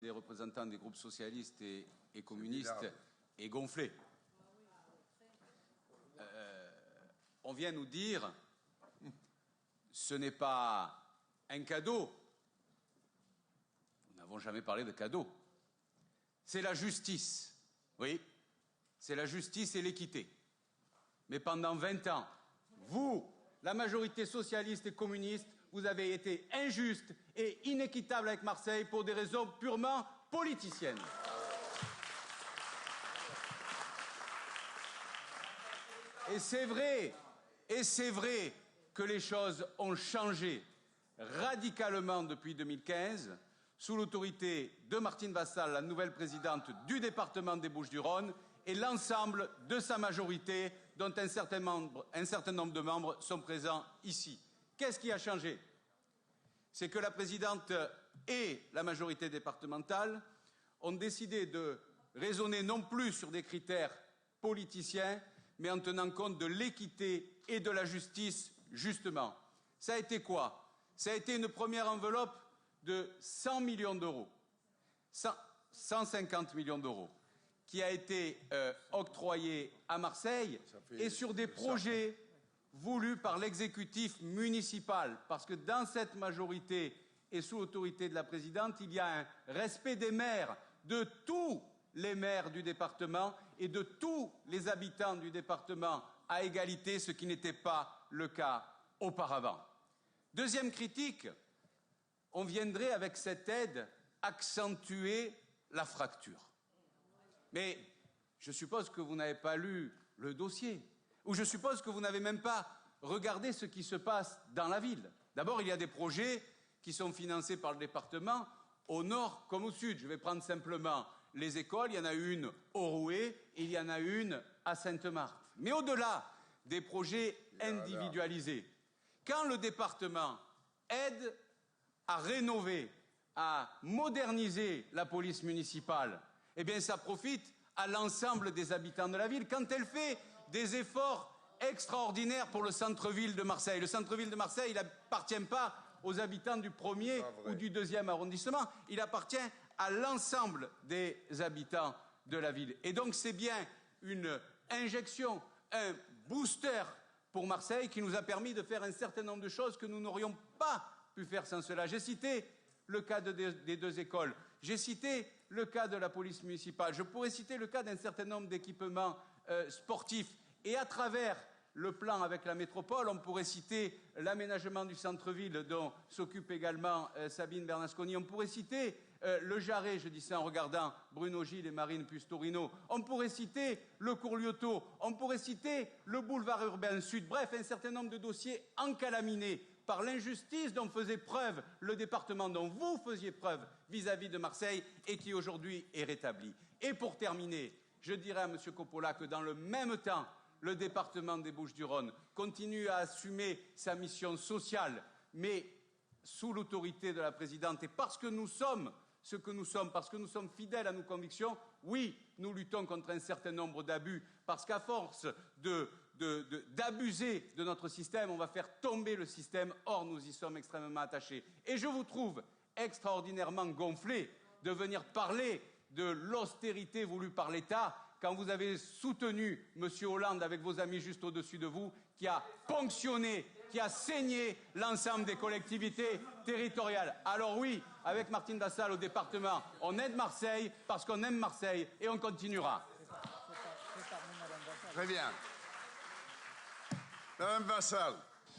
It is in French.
des représentants des groupes socialistes et communistes est gonflé. On vient nous dire ce n'est pas un cadeau. Nous n'avons jamais parlé de cadeau. C'est la justice. Oui, c'est la justice et l'équité. Mais pendant 20 ans, vous, la majorité socialiste et communiste, vous avez été injuste et inéquitable avec Marseille pour des raisons purement politiciennes. Et c'est vrai que les choses ont changé radicalement depuis 2015, sous l'autorité de Martine Vassal, la nouvelle présidente du département des Bouches-du-Rhône, et l'ensemble de sa majorité, dont un certain nombre de membres sont présents ici. Qu'est-ce qui a changé? C'est que la présidente et la majorité départementale ont décidé de raisonner non plus sur des critères politiciens, mais en tenant compte de l'équité et de la justice, justement. Ça a été quoi? Ça a été une première enveloppe de 100 millions d'euros, 150 millions d'euros, qui a été octroyée à Marseille et sur des projets voulus par l'exécutif municipal. Parce que dans cette majorité et sous l'autorité de la présidente, il y a un respect des maires, de tous les maires du département et de tous les habitants du département à égalité, ce qui n'était pas le cas auparavant. Deuxième critique, on viendrait avec cette aide accentuer la fracture. Mais je suppose que vous n'avez pas lu le dossier, ou je suppose que vous n'avez même pas regardé ce qui se passe dans la ville. D'abord, il y a des projets qui sont financés par le département au nord comme au sud. Je vais prendre simplement les écoles. Il y en a une au Rouet et il y en a une à Sainte-Marthe. Mais au-delà des projets individualisés, quand le département aide à rénover, à moderniser la police municipale, eh bien ça profite à l'ensemble des habitants de la ville. Quand elle fait des efforts extraordinaires pour le centre-ville de Marseille, le centre-ville de Marseille, il n'appartient pas aux habitants du 1er ou du 2e arrondissement, il appartient à l'ensemble des habitants de la ville. Et donc c'est bien une injection, un booster pour Marseille qui nous a permis de faire un certain nombre de choses que nous n'aurions pas pu faire sans cela. J'ai cité le cas des 2 écoles, j'ai cité le cas de la police municipale, je pourrais citer le cas d'un certain nombre d'équipements sportifs. Et à travers le plan avec la métropole, on pourrait citer l'aménagement du centre-ville dont s'occupe également Sabine Bernasconi. On pourrait citer le Jarret, je dis ça en regardant Bruno Gilles et Marine Pustorino. On pourrait citer le cours Liotto. On pourrait citer le boulevard urbain sud. Bref, un certain nombre de dossiers encalaminés par l'injustice dont faisait preuve le département, dont vous faisiez preuve vis-à-vis de Marseille et qui aujourd'hui est rétabli. Et pour terminer, je dirais à M. Coppola que dans le même temps, le département des Bouches-du-Rhône continue à assumer sa mission sociale, mais sous l'autorité de la présidente. Et parce que nous sommes ce que nous sommes, parce que nous sommes fidèles à nos convictions, oui, nous luttons contre un certain nombre d'abus, parce qu'à force d'abuser de notre système, on va faire tomber le système. Or, nous y sommes extrêmement attachés. Et je vous trouve extraordinairement gonflé de venir parler de l'austérité voulue par l'État quand vous avez soutenu M. Hollande avec vos amis juste au-dessus de vous, qui a ponctionné, qui a saigné l'ensemble des collectivités territoriales. Alors oui, avec Martine Vassal au département, on aide Marseille parce qu'on aime Marseille et on continuera. Très bien. Madame Vassal.